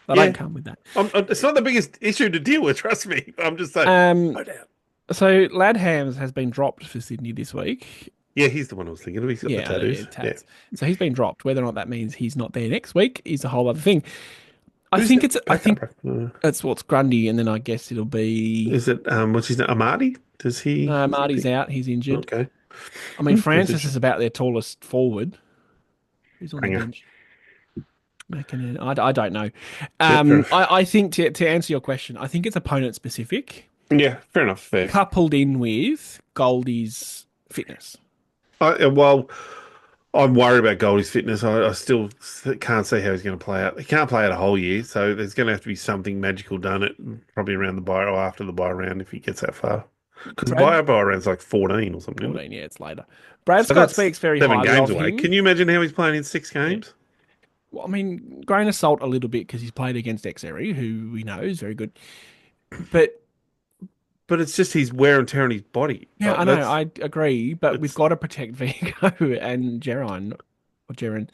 I don't come with that. It's not the biggest issue to deal with, trust me. I'm just saying. No doubt. So, Ladhams has been dropped for Sydney this week. Yeah, he's the one I was thinking of. He's got the tattoos. Yeah. So he's been dropped. Whether or not that means he's not there next week is a whole other thing. I think that's what's Grundy, and then I guess it'll be. Is it what's his name? Amadi? Does he? No, Marty's out. He's injured. Okay. I mean, Francis is about their tallest forward. Who's on the bench? I don't know. I think to answer your question, I think it's opponent specific. Yeah, fair enough. Fair. Coupled in with Goldie's fitness. Well, I'm worried about Goldie's fitness. I still can't see how he's going to play out. He can't play out a whole year, so there's going to have to be something magical done at probably around the bye or after the bye round if he gets that far. Because the bye round's like 14 or something. 14, yeah, it's later. Brad Scott speaks very highly of him. 7 games away. Can you imagine how he's playing in 6 games? Yeah. Well, I mean, grain of salt a little bit because he's played against Xeri, who we know is very good. But it's just his wear and tear on his body. Yeah, I know. I agree. But we've got to protect Vigo and Geron.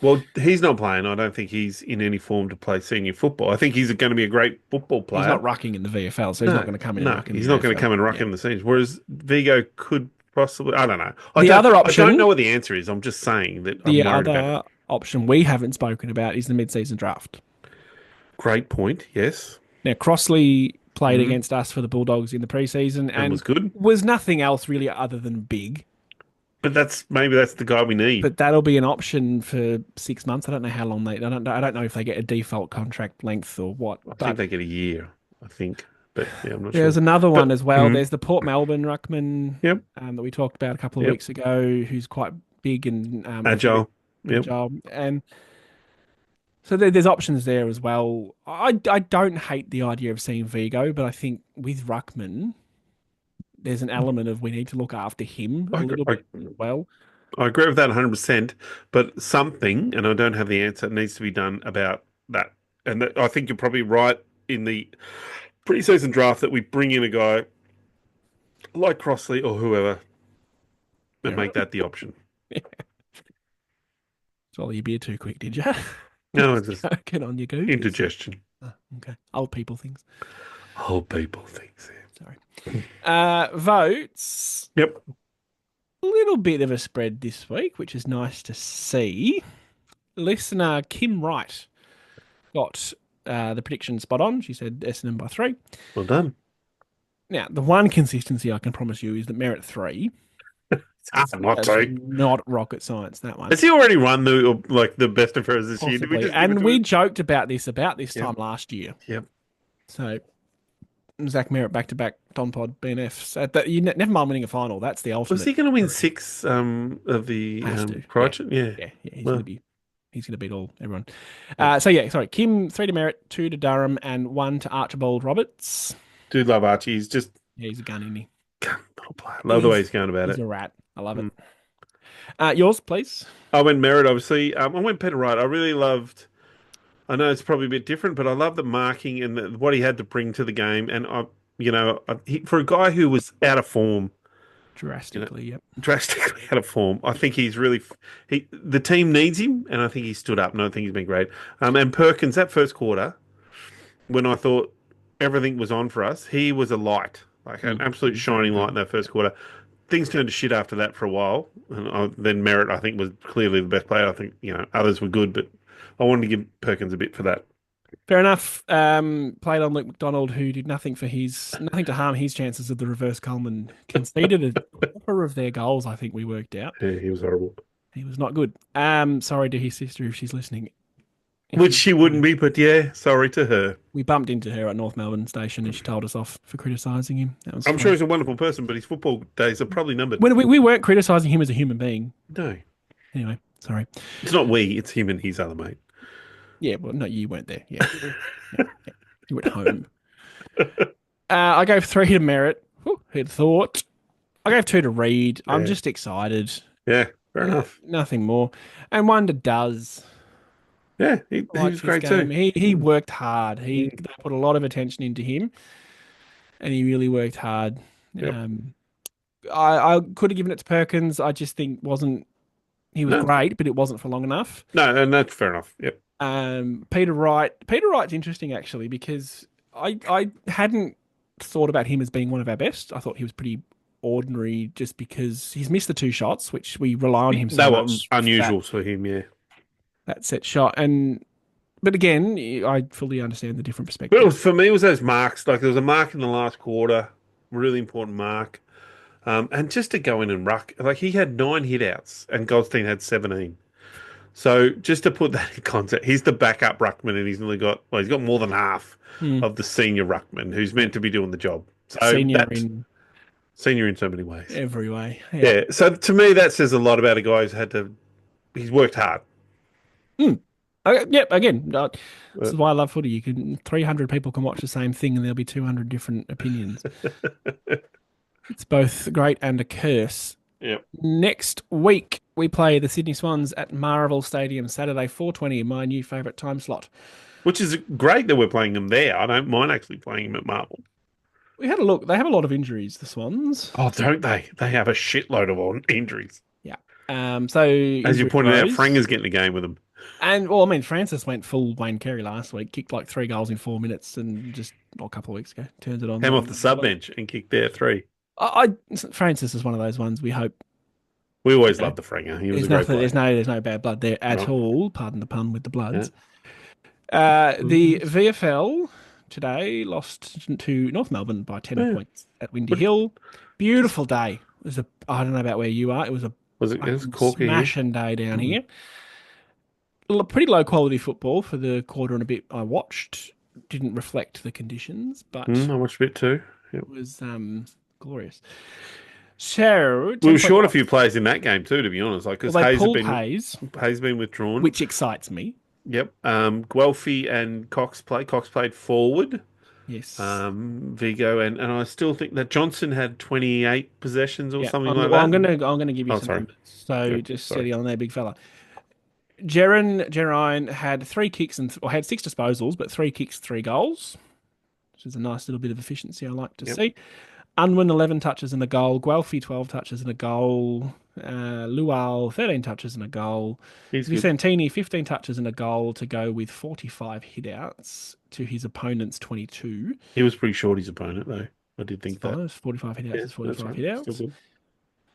Well, he's not playing. I don't think he's in any form to play senior football. I think he's going to be a great football player. He's not rucking in the VFL, so he's not going to come in and ruck in the VFL. He's not going to come and ruck in the seniors. Whereas Vigo could Possibly. I don't know. The other option- I don't know what the answer is. I'm just saying that I'm The worried about other it. option we haven't spoken about is the mid-season draft. Great point. Yes. Now, Crossley played against us for the Bulldogs in the preseason And was good. was nothing else really other than big. But maybe that's the guy we need. But that'll be an option for 6 months. I don't know how long I don't know if they get a default contract length or what. I think they get a year. I think. But yeah, I'm not sure. There's another one as well. There's the Port Melbourne ruckman Yep. that we talked about a couple of weeks ago, who's quite big and Agile. Yep. agile. And so there's options there as well. I don't hate the idea of seeing Vigo, but I think with ruckman, there's an element of we need to look after him a little bit as well. I agree with that 100%, but something, and I don't have the answer, needs to be done about that. And I think you're probably right in the pre-season draft that we bring in a guy like Crossley or whoever and make that the option. Swallow your beer too quick, did you? No, it's just Get on your goose. indigestion. Oh, okay. Old people things. Old people things. Sorry. Votes. Yep. A little bit of a spread this week, which is nice to see. Listener Kim Wright got the prediction spot on. She said Essendon by 3. Well done. Now, the one consistency I can promise you is that Merritt 3. It's not That's true. not rocket science, that one. Has he already won the best of hers this year? Did we Possibly. just give it to we him? joked about this time last year. Yep. So, Zach Merritt back-to-back Don Pod BNFs. You never mind winning a final. That's the ultimate. Was he going to win 6 of the Crichton? Yeah. He's going to beat everyone. Sorry. Kim, 3 to Merritt, 2 to Durham, and 1 to Archibald Roberts. Do love Archie. He's just He's a gun, isn't he? little player. Love the way he's going about He's it. a rat. I love it. Yours, please. I went Merritt, obviously. I went Peter Wright. I really loved. I know it's probably a bit different, but I love the marking and what he had to bring to the game. And for a guy who was out of form, Drastically out of form, I think he's really. The team needs him, and I think he stood up. And I think he's been great. And Perkins, that first quarter, when I thought everything was on for us, he was a light, like an absolute shining light in that first quarter. Things turned to shit after that for a while, and then Merritt, I think, was clearly the best player. I think others were good, but I wanted to give Perkins a bit for that. Fair enough. Played on Luke McDonald, who did nothing to harm his chances of the reverse Coleman. Conceded a quarter of their goals. I think we worked out. Yeah, he was horrible. He was not good. Sorry to his sister if she's listening. Which she wouldn't be, but yeah, sorry to her. We bumped into her at North Melbourne Station, and she told us off for criticising him. I'm sure he's a wonderful person, but his football days are probably numbered. We weren't criticising him as a human being. No. Anyway, sorry. It's not we, it's him and his other mate. Yeah, well, no, you weren't there. Yeah. You went home. I gave 3 to Merritt. Who'd thought? I gave 2 to Reed. Yeah. I'm just excited. Yeah, fair enough. Nothing more. And 1 to Does. Yeah, he was great too. He worked hard. They put a lot of attention into him, and he really worked hard. Yep. I could have given it to Perkins. I just think he was great, but it wasn't for long enough. No, and that's fair enough. Yep. Peter Wright. Peter Wright's interesting actually because I hadn't thought about him as being one of our best. I thought he was pretty ordinary just because he's missed the 2 shots, which we rely on him so much. That was unusual for him, yeah. That set shot. But again, I fully understand the different perspective. Well, for me, it was those marks. Like there was a mark in the last quarter, really important mark. And just to go in and ruck, like he had 9 hit-outs and Goldstein had 17. So just to put that in context, he's the backup ruckman and he's got more than half of the senior ruckman who's meant to be doing the job. So senior in so many ways. Every way. Yeah. So to me, that says a lot about a guy he's worked hard. Again, this is why I love footy. 300 people can watch the same thing and there'll be 200 different opinions. It's both great and a curse. Yep. Next week, we play the Sydney Swans at Marvel Stadium, Saturday, 4:20, my new favourite time slot. Which is great that we're playing them there. I don't mind actually playing them at Marvel. We had a look. They have a lot of injuries, the Swans. Oh, don't they? They have a shitload of injuries. Yeah. So as you pointed out, Franger's getting a game with them. And, Francis went full Wayne Carey last week, kicked like 3 goals in 4 minutes and just a couple of weeks ago, turns it on. Came off the sub bench and kicked their 3. Francis is one of those ones we hope. We always You know, loved the Frenger. He was a there's great nothing. player. There's no bad blood there at No. all. Pardon the pun with the Yeah. Bloods. The VFL today lost to North Melbourne by 10 Yeah. points at Windy But Hill. just Beautiful day. It was a. I don't know about where you are. It was a it was fucking corker here. smashing day down Mm. here. Pretty low quality football for the quarter and a bit I watched. Didn't reflect the conditions, but I watched a bit too. Yep. it was glorious. So We 10 were point short a loss. few players in that game too, to be honest. Like because Well, they Hayes pulled Hayes, been withdrawn. which excites me. Yep. Guelphy and Cox played. Cox played forward. Yes. Vigo and I still think that Johnson had 28 possessions or Yeah. something I'm, like well, that. I'm gonna give you Oh, some sorry. numbers. So Yeah, just sorry. steady on there, big fella. Gerine had 3 kicks or had 6 disposals, but 3 kicks, 3 goals, which is a nice little bit of efficiency I like to Yep. see. Unwin 11 touches and a goal. Guelphy 12 touches and a goal. Lual 13 touches and a goal. He's good. Vicentini 15 touches and a goal to go with 45 hitouts to his opponent's 22. He was pretty short, his opponent, though. I did think Fine, that. it's 45 hitouts. Yeah, It's 45 that's right. hitouts. Still good.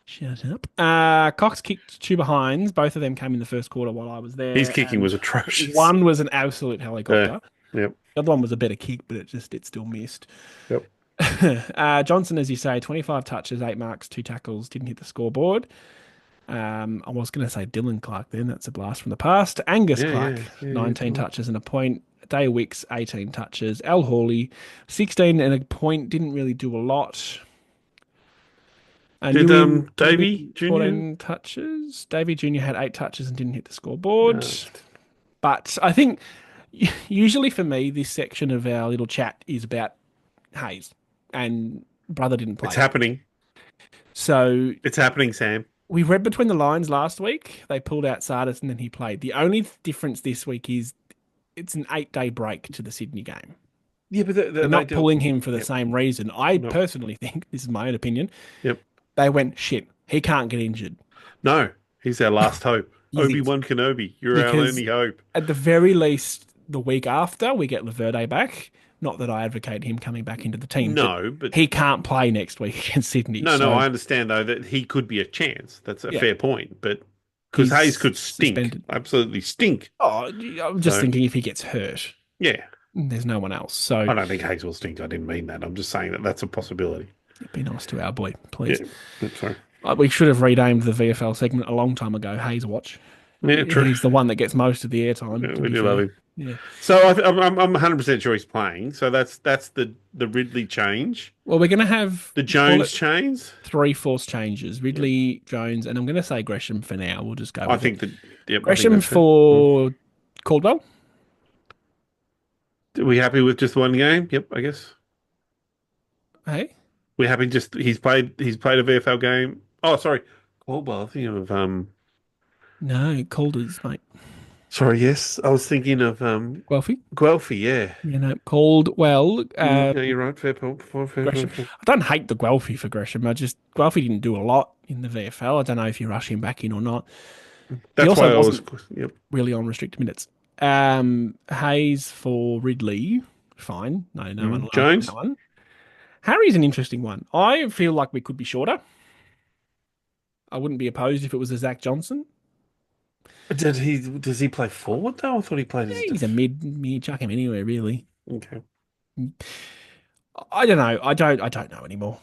Shut up. Cox kicked 2 behinds. Both of them came in the first quarter while I was there. His kicking and was atrocious. One was an absolute helicopter. Yep. The other one was a better kick, but it still missed. Yep. Johnson, as you say, 25 touches, 8 marks, 2 tackles, didn't hit the scoreboard. I was going to say Dylan Clark then. That's a blast from the past. Angus Clark, 19 touches and a point. Day Wicks, 18 touches. Al Hawley, 16 and a point. Didn't really do a lot. Did Davey Jr.? 14 touches. Davey Jr. had 8 touches and didn't hit the scoreboard. No. But I think usually for me, this section of our little chat is about Hayes. And brother didn't play. It's happening. So It's happening, Sam. we read between the lines last week. They pulled out Sardis and then he played. The only difference this week is it's an 8-day break to the Sydney game. Yeah, but They're not pulling him for the Yep. same reason. I No. personally think, this is my own opinion, Yep. they went, shit, he can't get injured. No, he's our last hope. He's Obi-Wan Kenobi, you're our Because- only hope. At the very least, the week after, we get Laverde back. Not that I advocate him coming back into the team. No, but he can't play next week against Sydney. no, so I understand though that he could be a chance. That's a Yeah. fair point, but because He's Hayes could stink, suspended. absolutely stink. Oh, I'm just So- thinking if he gets hurt, Yeah, there's no one else. So I don't think Hayes will stink. I didn't mean that. I'm just saying that that's a possibility. be nice to our boy, please. Yeah, sorry. We should have renamed the VFL segment a long time ago. Hayes Watch. Yeah, true. He's the one that gets most of the airtime. Yeah, to we be do fair. love him. Yeah. So I'm 100% sure he's playing. So that's the Ridley change, Well, we're going to have the call Jones it change. 3 force changes. Ridley, Jones, and I'm going to say Gresham for now. We'll just go with I it. think that Gresham for Caldwell. Are we happy with just one game? Yep, I guess. Hey, We're happy just he's played a VFL game. Oh, sorry. Caldwell, I think of no, Calder's mate. sorry, yes. I was thinking of Guelphy. Guelphy, yeah. You know, Caldwell. No, you're right, fair point. Gresham. I don't hate the Guelphy for Gresham. Guelphy didn't do a lot in the VFL. I don't know if you rush him back in or not. That's also why I was wasn't- yep. Really on restricted minutes. Hayes for Ridley. Fine. No one liked Jones? that one. Harry's an interesting one. I feel like we could be shorter. I wouldn't be opposed if it was a Zach Johnson. Does he play forward though? I thought he played as He's a mid, chuck him anywhere, really. Okay. I don't know. I don't know anymore.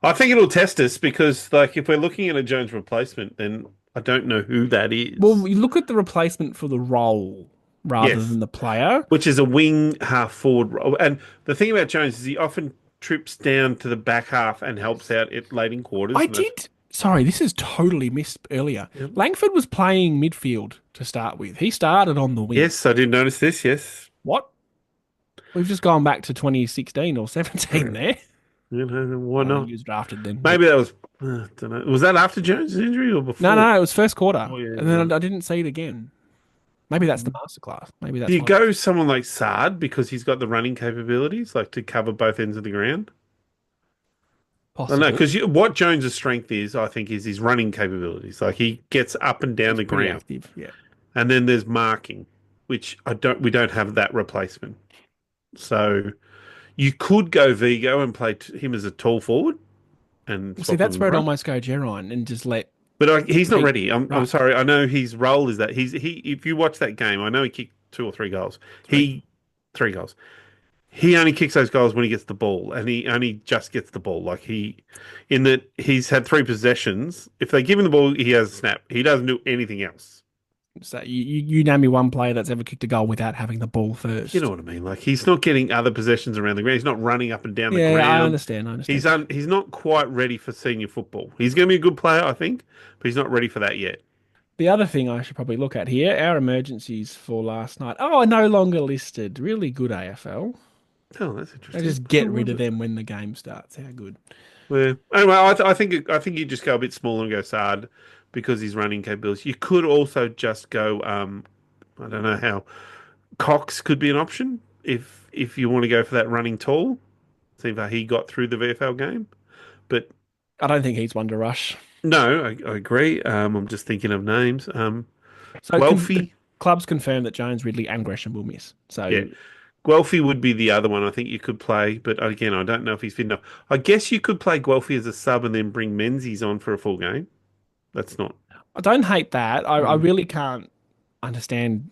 I think it'll test us because like if we're looking at a Jones replacement, then I don't know who that is. Well, you look at the replacement for the role rather Yes. than the player. Which is a wing half forward role. And the thing about Jones is he often trips down to the back half and helps out at late in quarters. I and that's- did. Sorry, this is totally missed earlier. Yep. Langford was playing midfield to start with. He started on the wing. Yes, I did notice this, yes. What? We've just gone back to 2016 or 17 there. You know, why Oh, not? he was drafted then. Maybe that was don't know. Was that after Jones' injury or before? No, it was first quarter. Oh, yeah, and then I didn't see it again. Maybe that's the masterclass. Maybe that's Do you why. go someone like Sard because he's got the running capabilities, like to cover both ends of the ground? I Possible. know because what Jones' strength is, I think, is his running capabilities. Like he gets up and down the Pretty ground, active, yeah. and then there's marking, which we don't have that replacement. So You could go Vigo and play him as a tall forward and See, swap that's him in where I'd front. almost go Gerrine and just let But he's not Pete ready. I'm Ruck. sorry. I know his role is that he. If you watch that game, I know he kicked 2 or 3 goals. Three. 3 goals. He only kicks those goals when he gets the ball, and he only just gets the ball. Like in that he's had 3 possessions. If they give him the ball, he has a snap. He doesn't do anything else. So you name me one player that's ever kicked a goal without having the ball first. You know what I mean? Like he's not getting other possessions around the ground. He's not running up and down the Yeah, ground. I understand. He's not quite ready for senior football. He's going to be a good player, I think, but he's not ready for that yet. The other thing I should probably look at here, our emergencies for last night. Oh, no longer listed. Really good AFL. Oh, that's They interesting. just get rid of them when the game starts. How good. Yeah. Anyway, I think you just go a bit smaller and go Sard because he's running capabilities. You could also just go. I don't know how Cox could be an option if you want to go for that running tall. See how he got through the VFL game, but I don't think he's one to rush. no, I agree. I'm just thinking of names. So Guelphy, the club's confirmed that Jones, Ridley, and Gresham will miss. So yeah. Guelphy would be the other one I think you could play, but again, I don't know if he's fit enough. I guess you could play Guelphy as a sub and then bring Menzies on for a full game. That's not. I don't hate that. I really can't understand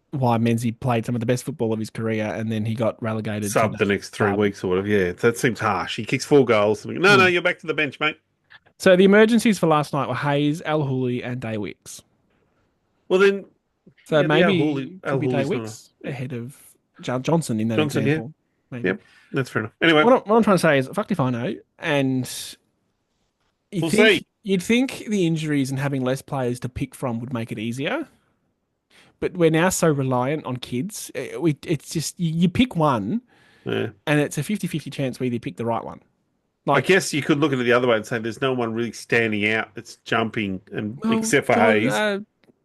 why Menzies played some of the best football of his career and then he got relegated Sub to the next 3 sub. weeks or whatever. Yeah, that seems harsh. He kicks 4 goals. No, you're back to the bench, mate. So the emergencies for last night were Hayes, Al Hooley, and Day Wicks. Well, then, So yeah, maybe Al could be Day Hooley's not Wicks ahead of Johnson in that Johnson, example. Maybe. Yep, that's fair enough. Anyway, What I'm trying to say is, fucked if I know. And we'll see. you'd think the injuries and having less players to pick from would make it easier. But we're now so reliant on kids. It's just, you pick one Yeah. and it's a 50-50 chance we either pick the right one. I guess you could look at it the other way and say there's no one really standing out that's jumping, except for Hayes.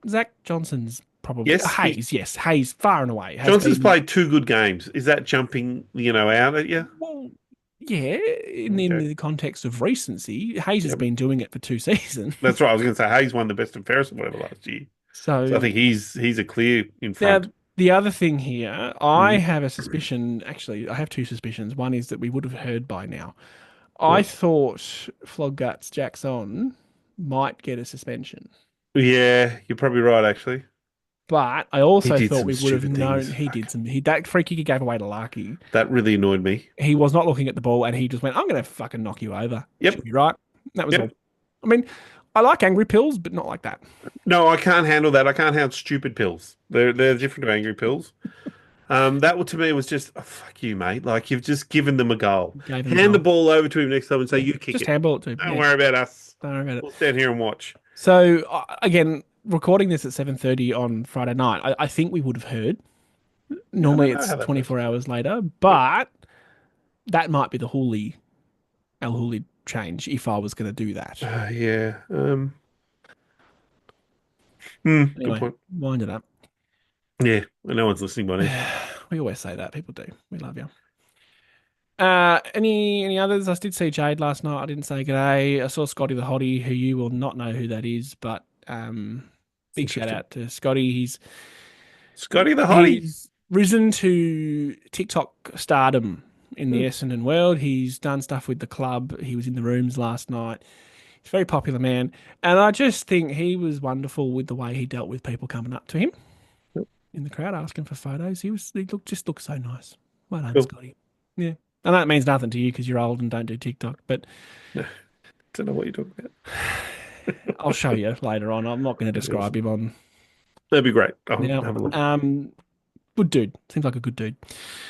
Zach Johnson's probably. Yes, Hayes, Hayes, far and away. Johnson's played 2 good games. Is that jumping, out at you? Well, yeah, in the context of recency, Hayes has been doing it for 2 seasons. That's right. I was going to say Hayes won the best and fairest or whatever last year. So I think he's a clear in front. Now, the other thing here, I have a suspicion. Actually, I have 2 suspicions. One is that we would have heard by now. I thought Flogguts Jackson might get a suspension. Yeah, you're probably right, actually. But I also He did thought some we would have stupid known things. he did some. That free kick he gave away to Larky. That really annoyed me. He was not looking at the ball and he just went, I'm going to fucking knock you over. Yep. Should be right. That was Yep. all. I mean, I like angry pills, but not like that. No, I can't handle that. I can't handle stupid pills. They're different to angry pills. That to me was just, oh, fuck you, mate. Like, you've just given them a goal. Hand the ball over to him next time and say, you kick Just it. handball it to him. Don't worry about us. Don't worry about it. We'll stand here and watch. So, again, recording this at 7:30 on Friday night, I think we would have heard. Normally it's 24 hours later, but that might be the Al Hooley change if I was going to do that. Yeah. Anyway, good point. Wind it up. Yeah, no one's listening by now. We always say that. People do. We love you. Any others? I did see Jade last night. I didn't say g'day. I saw Scotty the Hottie, who you will not know who that is, but big shout out to Scotty. He's Scotty the Hottie. He's risen to TikTok stardom in the Essendon world. He's done stuff with the club. He was in the rooms last night. He's a very popular man. And I just think he was wonderful with the way he dealt with people coming up to him in the crowd asking for photos. He looked so nice. Well done, Scotty. Yeah. I know it means nothing to you because you're old and don't do TikTok, but Don't know what you're talking about. I'll show you later on. I'm not going to describe him on. That'd be great. I'll Now, have a look. good dude. Seems like a good dude.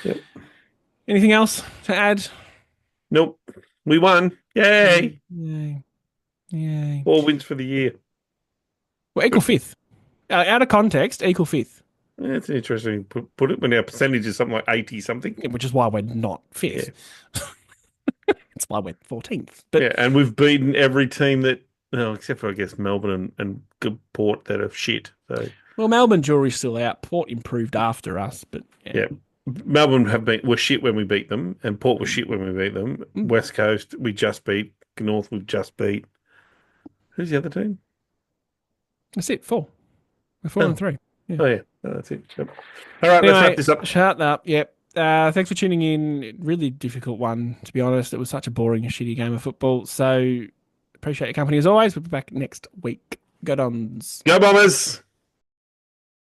Yep. Anything else to add? Nope. We won. Yay. Yay. 4 wins for the year. Well, equal fifth. Out of context, equal fifth. Yeah, it's interesting. Put it when our percentage is something like 80 something. Which is why we're not fifth. Yeah. That's why we're 14th. But yeah, and we've beaten every team that, except for I guess Melbourne and Port that are shit. So well, Melbourne jury's still out. Port improved after us, but yeah. Melbourne were shit when we beat them, and Port was shit when we beat them. West Coast we just beat. North we've just beat. Who's the other team? That's it. 4. We're 4 and 3. Yeah. Oh yeah, that's it. Yep. All right, let's wrap this up. Shut up. Yep. Thanks for tuning in. Really difficult one, to be honest. It was such a boring, shitty game of football. So appreciate your company as always. We'll be back next week. Go Dons. Go Bombers!